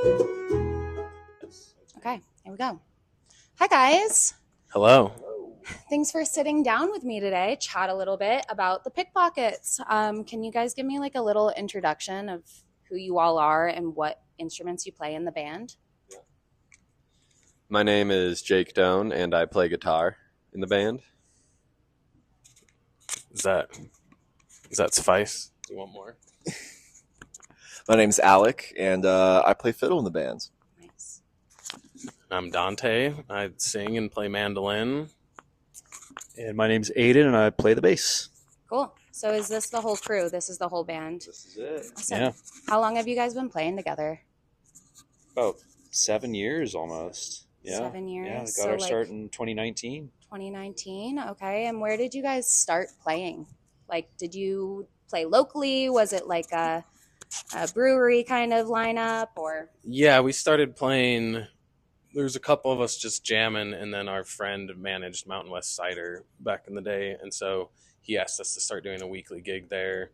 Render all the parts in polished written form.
Okay, here we go. Hi, guys. Hello. Thanks for sitting down with me today. Chat a little bit about the Pickpockets. Can you guys give me like a little introduction of who you all are and what instruments you play in the band? My name is Jake Doan, and I play guitar in the band. Does that suffice? Do you want more? My name's Alec, and I play fiddle in the band. Nice. I'm Dante. I sing and play mandolin. And my name's Aiden, and I play the bass. Cool. So is this the whole crew? This is the whole band? This is it. Awesome. Yeah. How long have you guys been playing together? About 7 years almost. Yeah. 7 years. Yeah, we got So, our like, start in 2019. 2019. Okay. And where did you guys start playing? Like, did you play locally? Was it like a brewery kind of lineup or? Yeah, we started playing. There was a couple of us just jamming, and then our friend managed Mountain West Cider back in the day, and so he asked us to start doing a weekly gig there,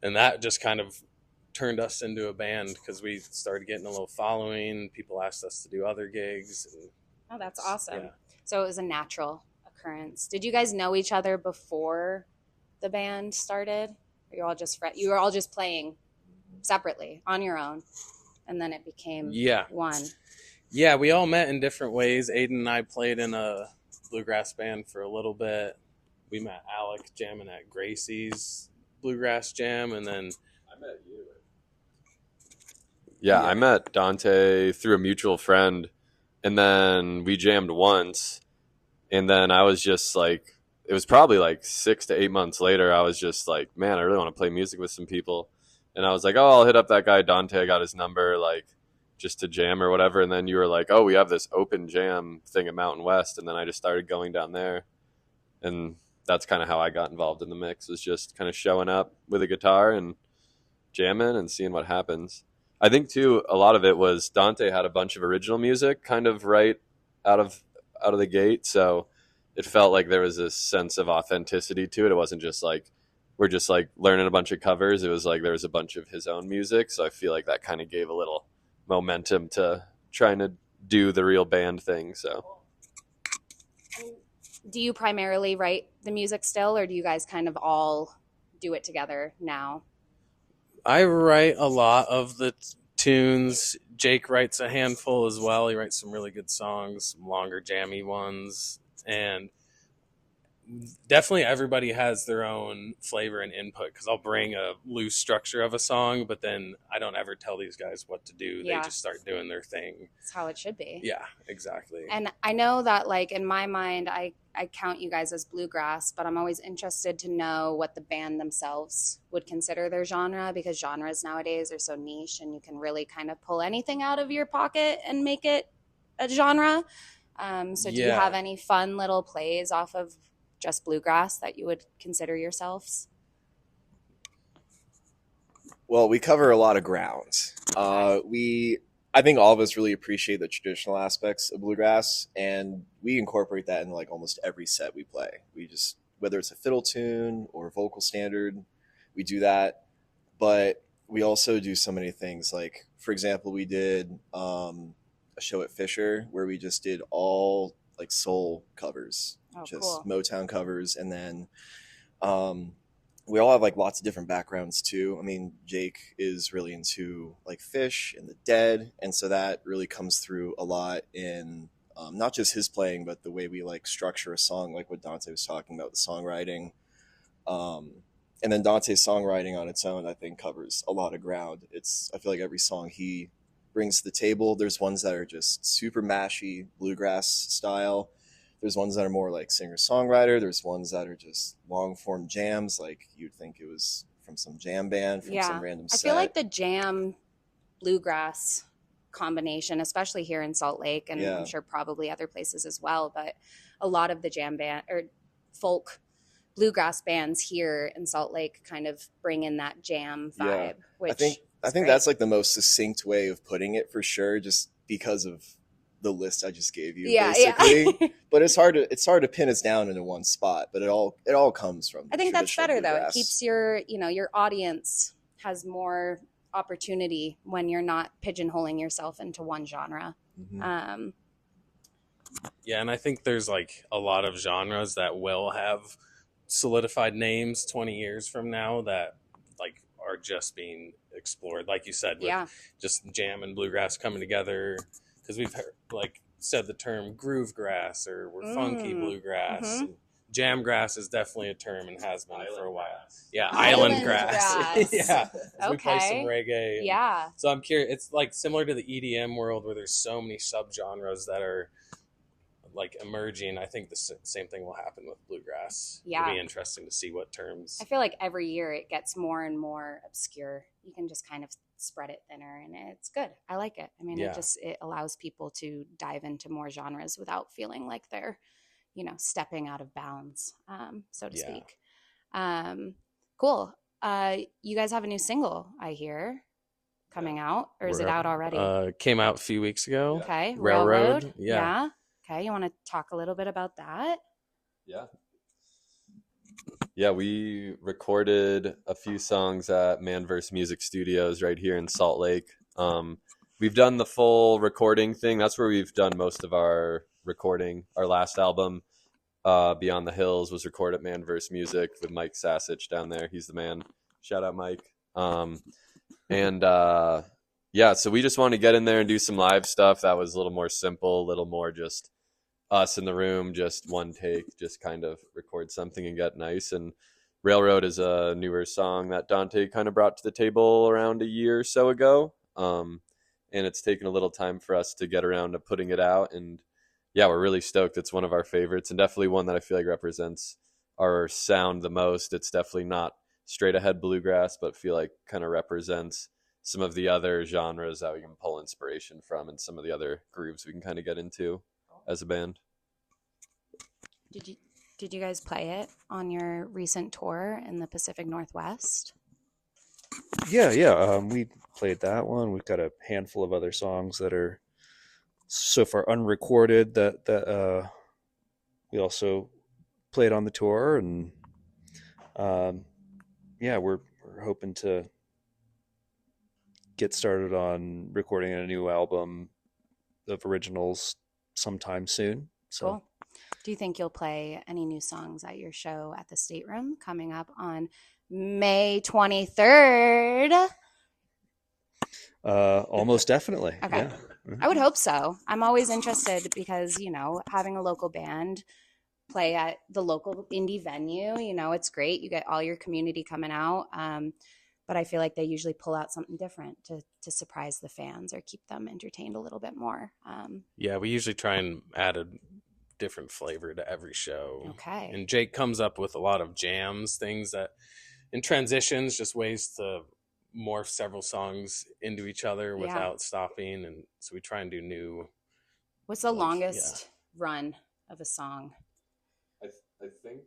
and that just kind of turned us into a band because we started getting a little following. People asked us to do other gigs. And Oh, that's awesome. Yeah. So it was a natural occurrence. Did you guys know each other before the band started? Or you were all just playing separately on your own, and then it became Yeah. one. Yeah, we all met in different ways. Aiden and I played in a bluegrass band for a little bit. We met Alec jamming at Gracie's bluegrass jam, and then I met you. Yeah, I met Dante through a mutual friend, and then we jammed once, and then I was just like, it was probably like 6 to 8 months later, I was just like, man, I really want to play music with some people. And I was like, oh, I'll hit up that guy Dante. I got his number, like, just to jam or whatever. And then you were like, oh, we have this open jam thing at Mountain West. And then I just started going down there. And that's kind of how I got involved in the mix, was just kind of showing up with a guitar and jamming and seeing what happens. I think, too, a lot of it was Dante had a bunch of original music kind of right out of the gate. So it felt like there was this sense of authenticity to it. It wasn't just like, we're just like learning a bunch of covers. It was like there was a bunch of his own music. So I feel like that kind of gave a little momentum to trying to do the real band thing. So Do you primarily write the music still, or do you guys kind of all do it together now? I write a lot of the tunes. Jake writes a handful as well. He writes some really good songs, some longer jammy ones, and definitely everybody has their own flavor and input, because I'll bring a loose structure of a song, but then I don't ever tell these guys what to do. Yeah. They just start doing their thing. That's how it should be. Yeah, exactly. And I know that, like, in my mind, I count you guys as bluegrass, but I'm always interested to know what the band themselves would consider their genre, because genres nowadays are so niche and you can really kind of pull anything out of your pocket and make it a genre. So do you Yeah. have any fun little plays off of just bluegrass that you would consider yourselves? Well, we cover a lot of ground. I think all of us really appreciate the traditional aspects of bluegrass, and we incorporate that in like almost every set we play. We just, whether it's a fiddle tune or vocal standard, we do that. But we also do so many things. Like, for example, we did a show at Fisher where we just did all like soul covers, Oh, just cool. Motown covers, and then we all have like lots of different backgrounds too. I mean, Jake is really into like Fish and the Dead, and so that really comes through a lot in not just his playing, but the way we like structure a song, like what Dante was talking about, the songwriting. And then Dante's songwriting on its own, I think, covers a lot of ground. I feel like every song he brings to the table, there's ones that are just super mashy bluegrass style. There's ones that are more like singer-songwriter. There's ones that are just long-form jams, like you'd think it was from some jam band, from some random I set. feel like the jam bluegrass combination, especially here in Salt Lake, and Yeah. I'm sure probably other places as well, but a lot of the jam band or folk bluegrass bands here in Salt Lake kind of bring in that jam vibe. Yeah. Which I think great. that's like the most succinct way of putting it for sure, just because of the list I just gave you, basically. Yeah. But it's hard to pin us down into one spot, but it all comes from I think that's traditional better though. It bluegrass. keeps your audience has more opportunity when you're not pigeonholing yourself into one genre. Mm-hmm. Yeah, and I think there's like a lot of genres that will have solidified names 20 years from now that like are just being explored, like you said, with Yeah. just jam and bluegrass coming together, because we've heard, like said the term groove grass, or we're funky bluegrass. Mhm. And jam grass is definitely a term and has been for a while. Yeah, Island island grass. grass. Yeah, 'cause we play some Okay. reggae. And Yeah. so I'm curious. It's like similar to the EDM world where there's so many subgenres that are like emerging. I think the same thing will happen with bluegrass. Yeah. It'll be interesting to see what terms. I feel like every year it gets more and more obscure. You can just kind of spread it thinner, and it's good. I like it. I mean, Yeah. it allows people to dive into more genres without feeling like they're, stepping out of bounds, so to Yeah. speak. Cool. You guys have a new single, I hear, coming out, or is it out already? Came out a few weeks ago. Okay. Railroad. Yeah. Okay. You want to talk a little bit about that? Yeah, we recorded a few songs at Manverse Music Studios right here in Salt Lake. We've done the full recording thing. That's where we've done most of our recording. Our last album, Beyond the Hills, was recorded at Manverse Music with Mike Sasich down there. He's the man. Shout out, Mike. Yeah, so we just wanted to get in there and do some live stuff that was a little more simple, a little more just us in the room, just one take, just kind of record something and get nice. And Railroad is a newer song that Dante kind of brought to the table around a year or so ago. And it's taken a little time for us to get around to putting it out. And yeah, we're really stoked. It's one of our favorites, and definitely one that I feel like represents our sound the most. It's definitely not straight ahead bluegrass, but feel like kind of represents some of the other genres that we can pull inspiration from, and some of the other grooves we can kind of get into as a band. Did you guys play it on your recent tour in the Pacific Northwest? Yeah. We played that one. We've got a handful of other songs that are so far unrecorded that we also played on the tour, and yeah, we're hoping to get started on recording a new album of originals sometime soon. So. Cool. Do you think you'll play any new songs at your show at the Stateroom coming up on May 23rd? Almost definitely. Okay. Yeah. I would hope so. I'm always interested because, having a local band play at the local indie venue, it's great. You get all your community coming out. But I feel like they usually pull out something different to surprise the fans or keep them entertained a little bit more. Yeah, we usually try and add a different flavor to every show. Okay. And Jake comes up with a lot of jams, things that in transitions, just ways to morph several songs into each other without stopping. And so we try and do new. What's the longest run of a song? I think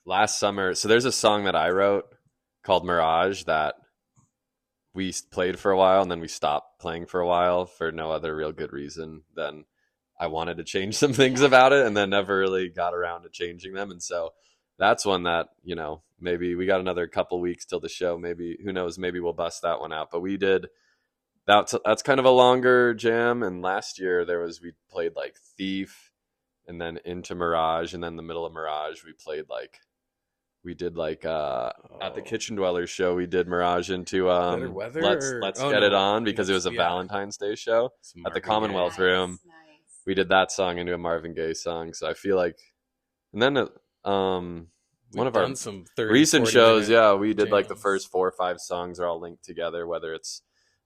last summer, so there's a song that I wrote called Mirage that we played for a while, and then we stopped playing for a while for no other real good reason than I wanted to change some things about it, and then never really got around to changing them. And so that's one that, maybe we got another couple weeks till the show. Maybe, who knows, maybe we'll bust that one out. But we did, that's kind of a longer jam. And last year we played like Thief, and then into Mirage, and then the middle of Mirage we did at the Kitchen Dwellers show, we did Mirage into Better Weather, Let's Get It On, because it was a Valentine's Day show at the Commonwealth Room. Nice. We did that song into a Marvin Gaye song. So I feel like, and then one of our some 30, recent 40 shows, minute we did like the jams. first 4 or 5 songs are all linked together, whether it's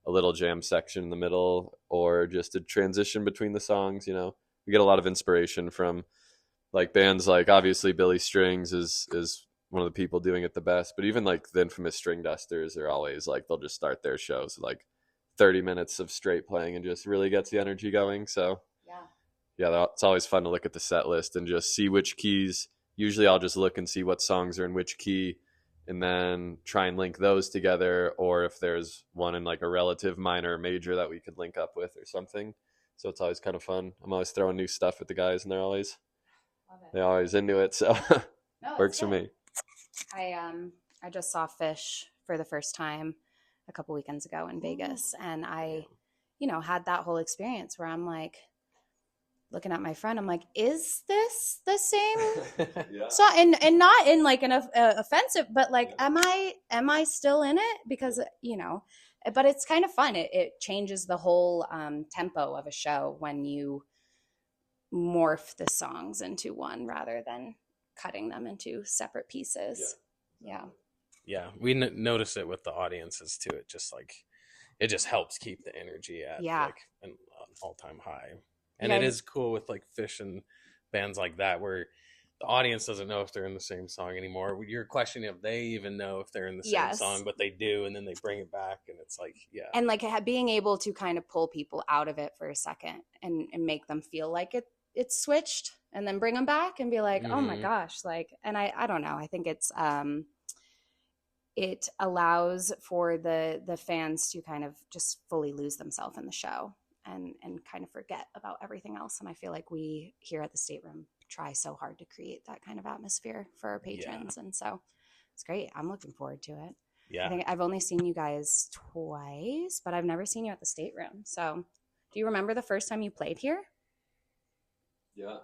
a little jam section in the middle or just a transition between the songs. We get a lot of inspiration from like bands like, obviously Billy Strings is one of the people doing it the best, but even like the infamous String Dusters are always like, they'll just start their shows with like 30 minutes of straight playing and just really gets the energy going. So yeah, it's always fun to look at the set list and just see which keys. Usually I'll just look and see what songs are in which key, and then try and link those together, or if there's one in like a relative minor or major that we could link up with or something. So it's always kind of fun. I'm always throwing new stuff at the guys, and they're always into it. So works for me. I just saw Fish for the first time a couple weekends ago in Vegas, and I, you know, had that whole experience where I'm like looking at my friend, I'm like, is this the same Yeah. so and not in like an offensive, but like am I still in it? Because you know, but it's kind of fun. It changes the whole tempo of a show when you morph the songs into one rather than cutting them into separate pieces. Yeah. Yeah, we notice it with the audiences too. It just helps keep the energy at like an all-time high. And it is cool with like Fish and bands like that where the audience doesn't know if they're in the same song anymore. You're questioning if they even know if they're in the same song, but they do, and then they bring it back, and it's like, and like being able to kind of pull people out of it for a second and make them feel like it's switched, and then bring them back and be like, oh my gosh, like, and I don't know, I think it's it allows for the fans to kind of just fully lose themselves in the show and kind of forget about everything else. And I feel like we here at the Stateroom try so hard to create that kind of atmosphere for our patrons. And so it's great. I'm looking forward to it. I think I've only seen you guys twice, but I've never seen you at the Stateroom. So do you remember the first time you played here? Yeah.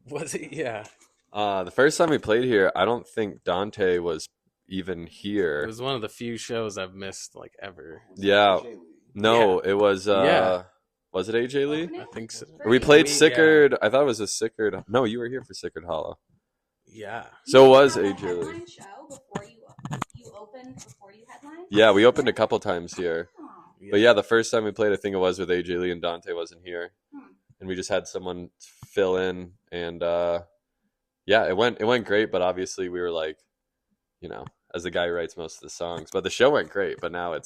Was it? Yeah. The first time we played here, I don't think Dante was even here. It was one of the few shows I've missed like ever. Yeah. No, it was was it AJ Lee? I think so. We played Sickard. I thought it was a Sickard. No, you were here for Sickard Hollow. Yeah. So it was AJ Lee. Before you opened, before you headlined? Yeah, we opened a couple times here. Oh. But yeah, the first time we played, I think it was with AJ Lee and Dante wasn't here. And we just had someone fill in, and yeah, it went great, but obviously we were like, you know, as the guy who writes most of the songs. But the show went great, but now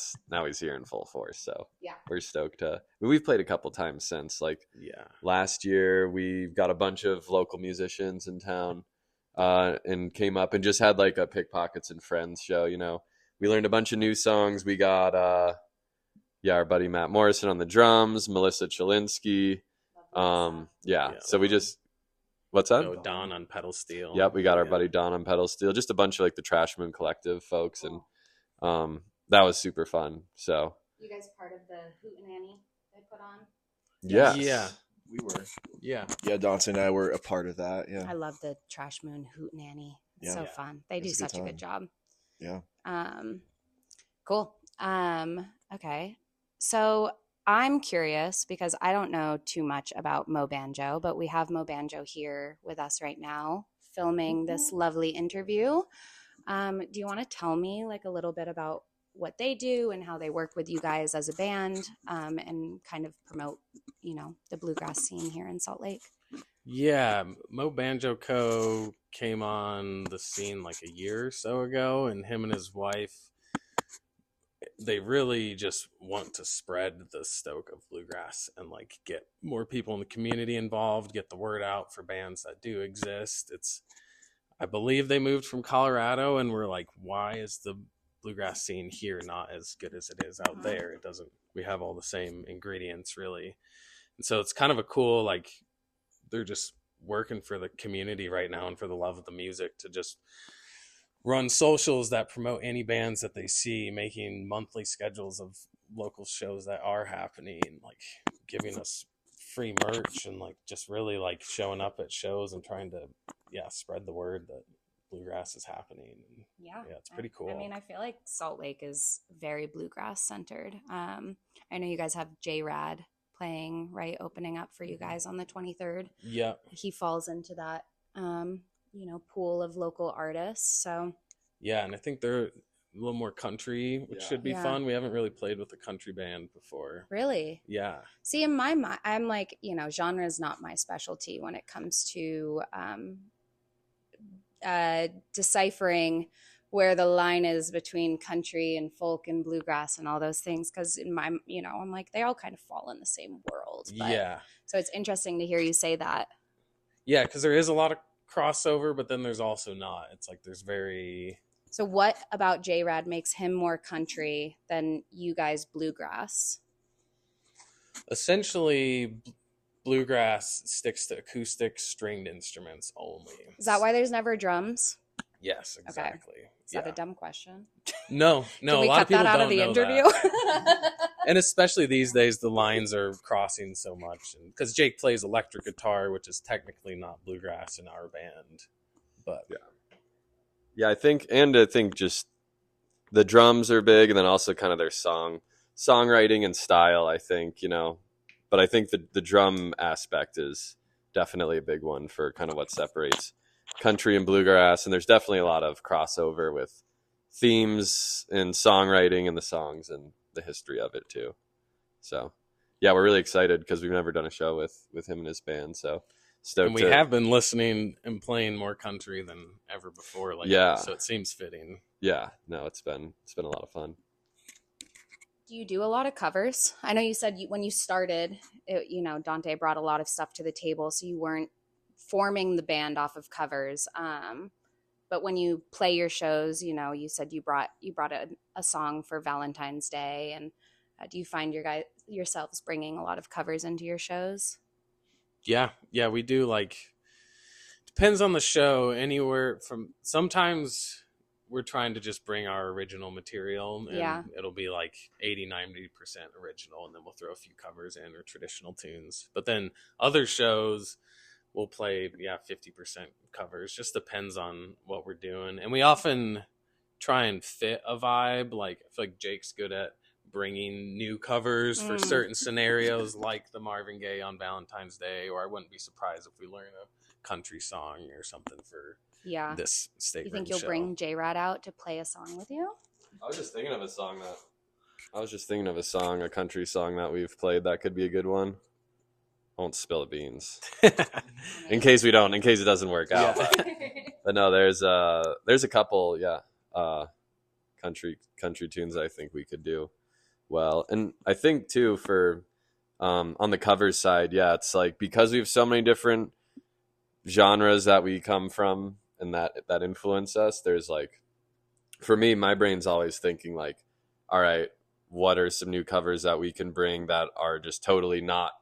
he's here in full force. So we're stoked we've played a couple times since. Like last year we got a bunch of local musicians in town and came up and just had like a Pickpockets and Friends show, you know. We learned a bunch of new songs. We got our buddy Matt Morrison on the drums, Melissa Chalinsky. So we just what's that? Don on pedal steel. Yep, we got our buddy Don on pedal steel. Just a bunch of like the Trashman Collective folks, and that was super fun. So you guys part of the Hootenanny they put on? Yeah, we were. Yeah, Dante and I were a part of that. Yeah, I love the Trash Moon Hootenanny. Yeah. So fun. They do such a good job. Yeah. Cool. Okay. So I'm curious because I don't know too much about MoBanjo, but we have MoBanjo here with us right now filming this lovely interview. Do you want to tell me like a little bit about what they do and how they work with you guys as a band and kind of promote, you know, the bluegrass scene here in Salt Lake? Yeah, MoBanjo Co came on the scene like a year or so ago, and him and his wife, they really just want to spread the stoke of bluegrass and like get more people in the community involved, get the word out for bands that do exist. I believe they moved from Colorado and we're like, why is the bluegrass scene here not as good as it is out there? We have all the same ingredients really. And so it's kind of a cool, like, they're just working for the community right now and for the love of the music to just run socials that promote any bands that they see, making monthly schedules of local shows that are happening, like giving us free merch and like just really like showing up at shows and trying to spread the word that bluegrass is happening. And it's pretty cool. I mean, I feel like Salt Lake is very bluegrass centered. I know you guys have J-Rad playing, right, opening up for you guys on the 23rd. Yeah, he falls into that pool of local artists. So and I think they're a little more country, which should be fun. We haven't really played with a country band before. Really? Yeah. See, in my mind, I'm like, genre is not my specialty when it comes to deciphering where the line is between country and folk and bluegrass and all those things. Because in my, I'm like, they all kind of fall in the same world. But, so it's interesting to hear you say that. Yeah, because there is a lot of crossover, but then there's also not. It's like there's very... So what about J-Rad makes him more country than you guys bluegrass? Essentially, bluegrass sticks to acoustic stringed instruments only. Is that why there's never drums? Yes, exactly. Is that a dumb question? No. Can A we lot cut of people that out don't of the know interview? that. And especially these days, the lines are crossing so much. Because Jake plays electric guitar, which is technically not bluegrass in our band. But Yeah, I think just the drums are big, and then also kind of their songwriting and style, I think, but I think the drum aspect is definitely a big one for kind of what separates country and bluegrass. And there's definitely a lot of crossover with themes and songwriting and the songs and the history of it too. So yeah, we're really excited because we've never done a show with him and his band. So stoked. And we have been listening and playing more country than ever before lately, so it seems fitting. Yeah, no, it's been a lot of fun. Do you do a lot of covers? I know you said when you started, Dante brought a lot of stuff to the table, so you weren't forming the band off of covers. But when you play your shows, you said you brought a song for Valentine's Day, and do you find yourselves bringing a lot of covers into your shows? Yeah, we do. Depends on the show. Anywhere from sometimes we're trying to just bring our original material, and it'll be 80-90% original, and then we'll throw a few covers in or traditional tunes. But then other shows we'll play 50% covers. Just depends on what we're doing, and we often try and fit a vibe. I feel like Jake's good at bringing new covers for certain scenarios, like the Marvin Gaye on Valentine's Day, or I wouldn't be surprised if we learn a country song or something for this state. You think you'll bring J-Rod out to play a song with you? I was just thinking of a song, a country song that we've played that could be a good one. I won't spill the beans in case it doesn't work out. But no, there's a couple, country tunes I think we could do well. And I think too for on the cover side, it's because we have so many different genres that we come from and that influence us, there's for me, my brain's always thinking all right, what are some new covers that we can bring that are just totally not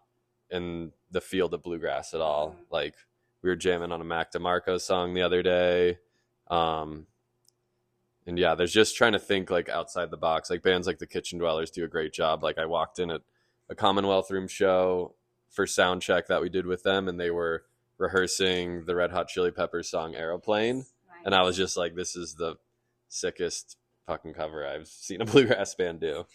in the field of bluegrass at all? We were jamming on a Mac DeMarco song the other day. And there's just trying to think outside the box. Bands like the Kitchen Dwellers do a great job. I walked in at a Commonwealth Room show for sound check that we did with them, and they were rehearsing the Red Hot Chili Peppers song Aeroplane. Nice. And I was just this is the sickest fucking cover I've seen a bluegrass band do.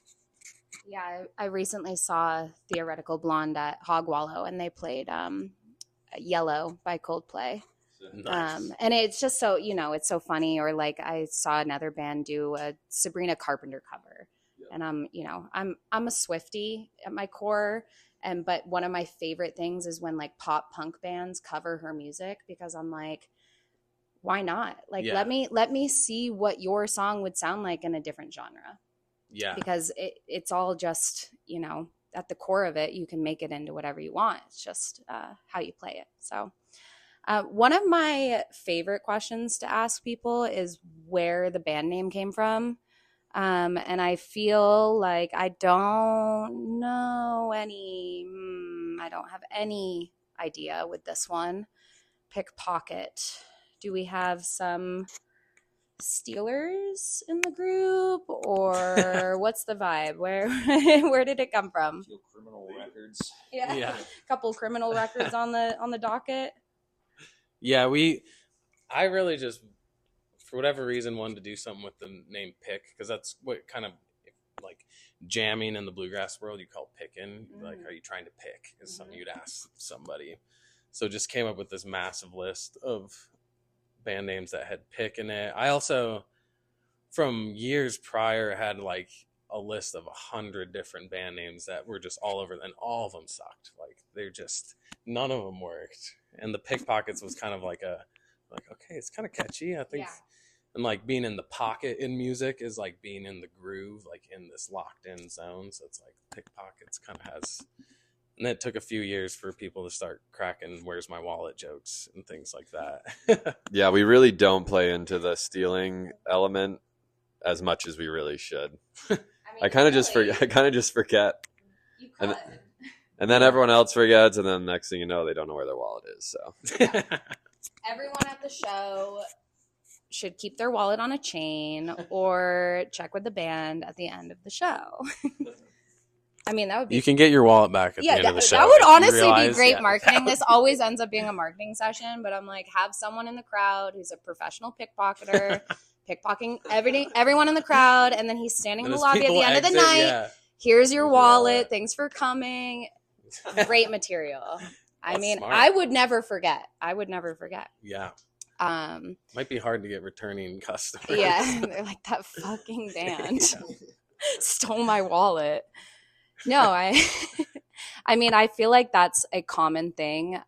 Yeah, I recently saw Theoretical Blonde at Hog Wallow, and they played Yellow by Coldplay. Nice. And it's just so, it's so funny. Or I saw another band do a Sabrina Carpenter cover. Yeah. And I'm a Swiftie at my core. But one of my favorite things is when pop punk bands cover her music, because I'm why not? Let me see what your song would sound like in a different genre. Yeah. Because it's all just, at the core of it, you can make it into whatever you want. It's just how you play it. So one of my favorite questions to ask people is where the band name came from. And I feel like I don't know I don't have any idea with this one. Pickpocket. Do we have some Steelers in the group, or what's the vibe? Where did it come from? Criminal records. Yeah. A couple criminal records on the docket. Yeah, I really just, for whatever reason, wanted to do something with the name Pick, because that's what kind of jamming in the bluegrass world you call picking. Are you trying to pick? Is something you'd ask somebody. So just came up with this massive list of band names that had Pick in it. I also, from years prior, had a list of 100 different band names that were just all over, and all of them sucked. None of them worked. And the Pickpockets was kind of okay, it's kind of catchy, I think. Yeah. And being in the pocket in music is being in the groove, in this locked in zone. So it's Pickpockets kind of has. And it took a few years for people to start cracking "Where's my wallet" jokes and things like that. Yeah, we really don't play into the stealing element as much as we really should. I kind of just forget. You could. And then everyone else forgets, and then next thing you know, they don't know where their wallet is. So everyone at the show should keep their wallet on a chain or check with the band at the end of the show. I mean, that would be. You can get your wallet back at the end of the show. That would if you honestly realize- be great yeah, marketing. This always ends up being a marketing session, but I'm like, have someone in the crowd who's a professional pickpocketer, pickpocketing everyone in the crowd, and then he's standing in And the as lobby at the people end of the exit, night. yeah. Here's your Here's your wallet. wallet. Thanks for coming. Great material. I That's mean, smart. I would never forget. Yeah. Um, Might be hard to get returning customers. yeah, they're like, that fucking band Yeah. stole my wallet. No, I mean, I feel like that's a common thing,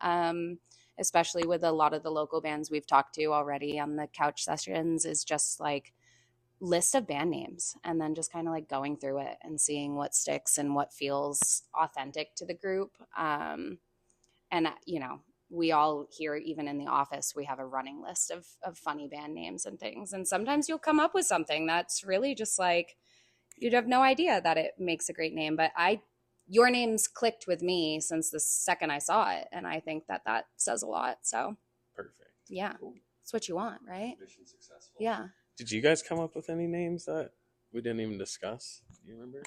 especially with a lot of the local bands we've talked to already on the couch sessions, is just like list of band names and then just kind of like going through it and seeing what sticks and what feels authentic to the group. And, you know, we all here, even in the office, we have a running list of funny band names and things. And sometimes you'll come up with something that's really just like, you'd have no idea that it makes a great name. But your name's clicked with me since the second I saw it. And I think that says a lot. So Perfect. yeah, that's what you want, right? Mission successful. Yeah. Did you guys come up with any names that we didn't even discuss? Do you remember?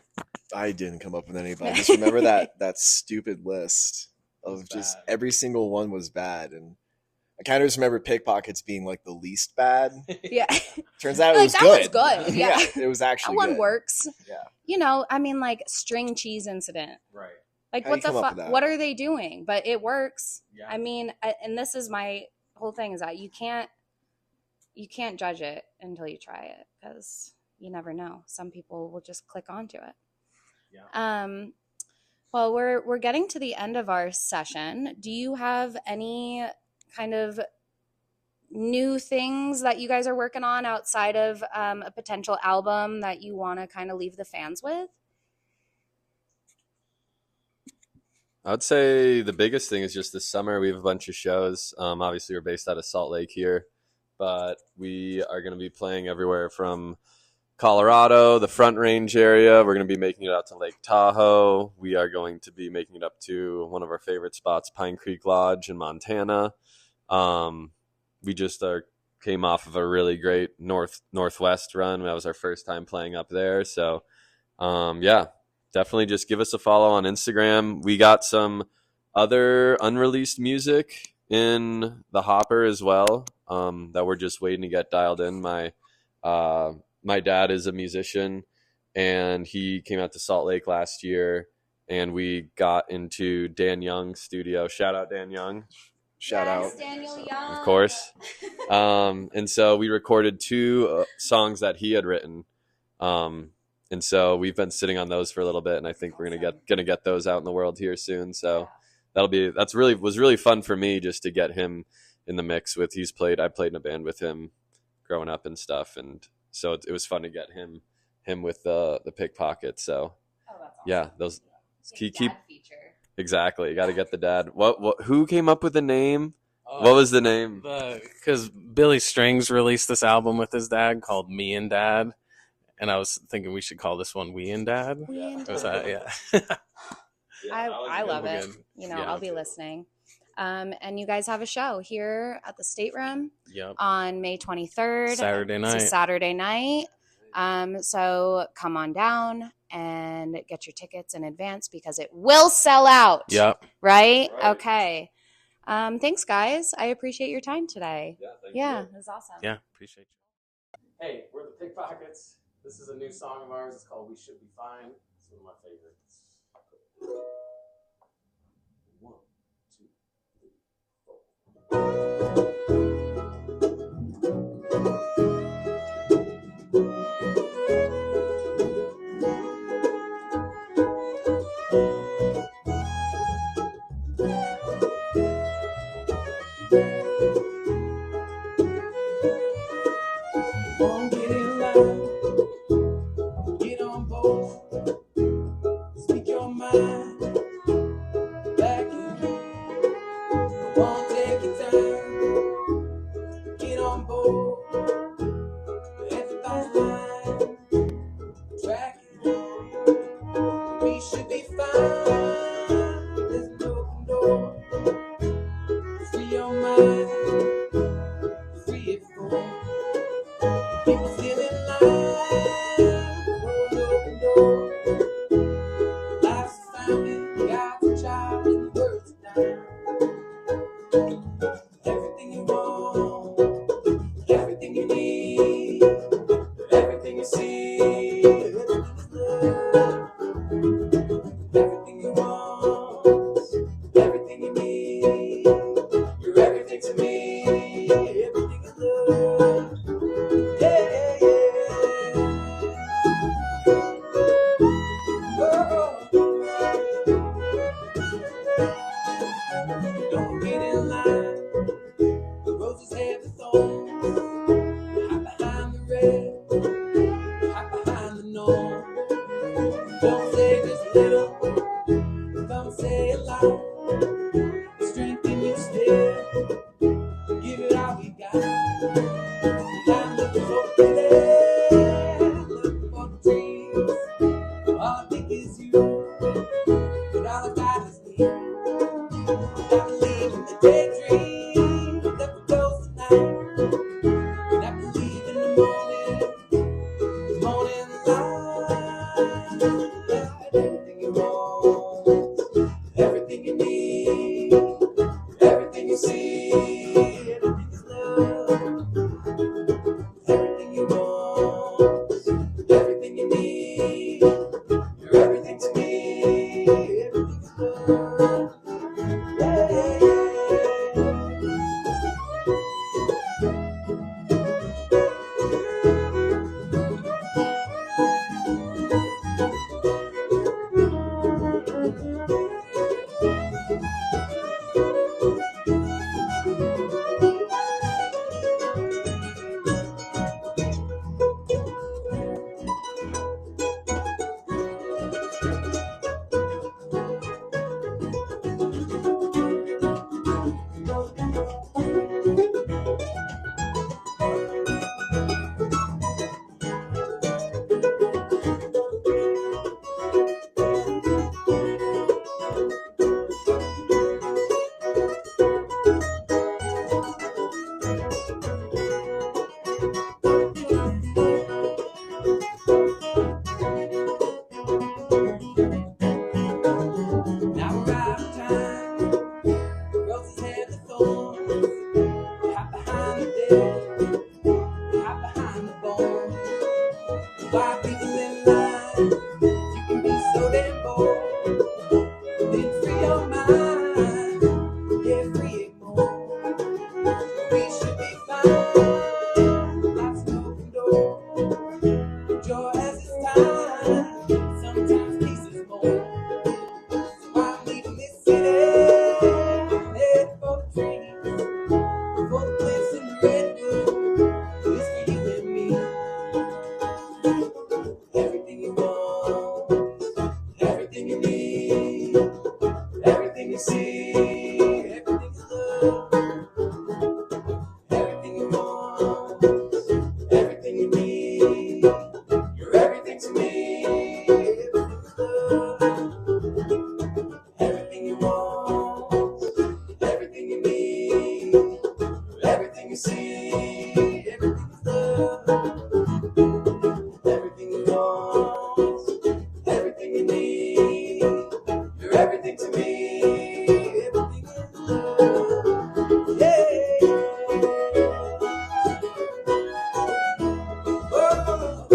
I didn't come up with any, but I just remember that stupid list was of just bad. every single one was bad, and I kind of just remember Pickpockets being like the least bad. Yeah. Turns out it Like, was that good. one's good, yeah. It was That actually one good. works. Yeah. You know, I mean, like string cheese incident. Right. Like, How what you the come up fuck? with that? What are they doing? But it works. Yeah. I mean, and this is my whole thing, is that you can't judge it until you try it, because you never know. Some people will just click onto it. Yeah. Well, we're getting to the end of our session. Do you have any kind of new things that you guys are working on outside of a potential album that you want to kind of leave the fans with? I would say the biggest thing is just this summer we have a bunch of shows. Obviously, we're based out of Salt Lake here, but we are going to be playing everywhere from Colorado, the Front Range area. We're going to be making it out to Lake Tahoe. We are going to be making it up to one of our favorite spots, Pine Creek Lodge in Montana. We just came off of a really great northwest run. That was our first time playing up there. So, yeah. Definitely just give us a follow on Instagram. We got some other unreleased music in the hopper as well, that we're just waiting to get dialed in. My dad is a musician, and he came out to Salt Lake last year, and we got into Dan Young's studio. Shout out Dan Young. Shout Yes, out. Daniel Young. Of course. And so we recorded 2 songs that he had written. And so we've been sitting on those for a little bit, and I think we're gonna get those out in the world here soon. So was really fun for me just to get him in the mix with. I played in a band with him growing up and stuff, and so it was fun to get him with the Pickpockets. So Oh, that's awesome. yeah, those Dad keep feature. exactly. Got to get the dad. What? Who came up with the name? Oh, What was the name? Because Billy Strings released this album with his dad called Me and Dad, and I was thinking we should call this one We and Dad. We and Was Dad. that, yeah. I love it. Good. You know, Yeah. I'll be listening. And you guys have a show here at the Stateroom Yep. on May 23rd. Saturday It's night. a Saturday night. So come on down and get your tickets in advance, because it will sell out. Yep. Right? Right. Okay. Thanks, guys. I appreciate your time today. Thank Yeah, you. it was awesome. Yeah. Appreciate you. Hey, we're the Pickpockets. This is a new song of ours. It's called We Should Be Fine. It's one of my favorites. 1, 2, 3, 4. Won't get in line, get on board. it light, strength in your step. Give it all we got. I'm looking for pretty, looking for the dreams. All I think is you, but all I got is me. I believe in the daydream that we close tonight. And I believe in the morning light. Everything you want, everything you need, everything you see, everything is love. Everything you want, everything you need, you're everything to me, everything is love. Yeah. Now we're out of time. Roses have the thorns. Hide behind the dead. Hide behind the bones. Why people in line? You can be so damn bold. Then free your mind. Yeah, free it more. We should be fine. Lots of open doors. Joy has its time. Sometimes peace is more. I'm leaving this city, headed for the trees, for the place in the redwood. It's for you and me. Everything you want, everything you need, everything you see, everything is love. Everything you want, everything you need, you're everything to me. Everything is love. Everything you want, everything you need, everything you see, everything is love. Everything you want, everything you need, you're everything to me. Everything is love. Yeah. Oh,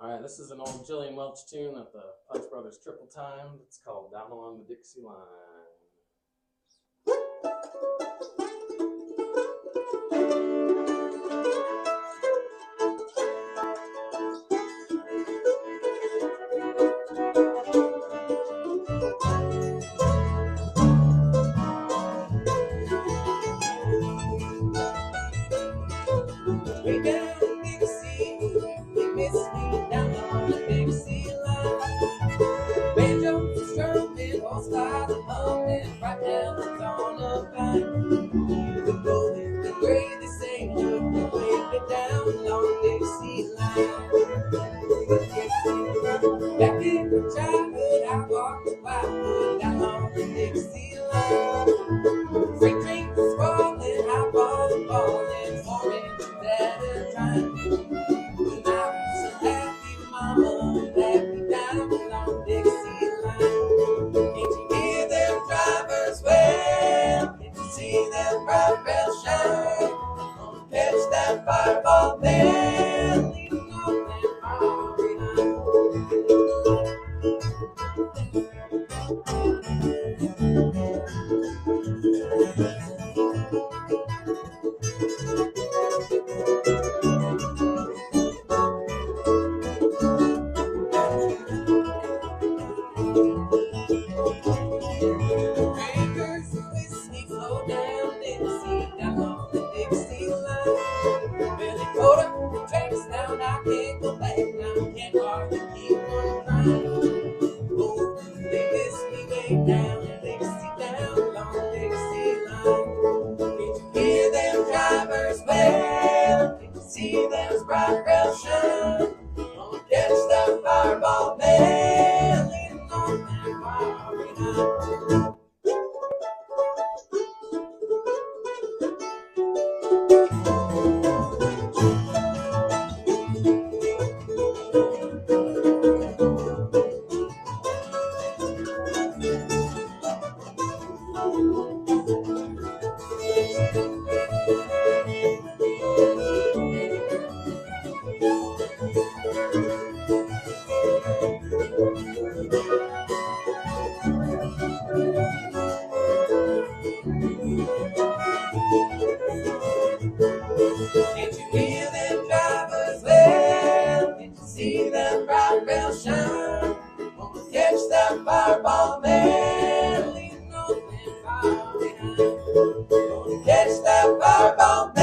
All right, this is an old Jillian Welch tune that the Punch Brothers triple timed. It's called Down Along the Dixie Line. way down the Dixie, they miss me down on the Dixie line. Banjos are strumming, horse-flies are humming, right down the dawn of pine. The gold and the gray, they say, look the way they're down along the Dixie line. Back in my childhood, I walked the wildwood down along the Dixie line. Freight trains are sprawling, eyeballs are falling, 4 inches at a time. When I was so happy, mama let me down along Dixie line. Can't you hear them drivers wail? Can't you see them bright bells shine? Gonna catch that fireball there, leave them all that far behind. drivers well. Did you see those bright rails shine? Gonna catch that fireball man leaning on that far behind. Did you hear them drivers well? Did you see them bright rails shine? Gonna catch that fireball man leaning on that fire behind. Gonna catch that fireball man.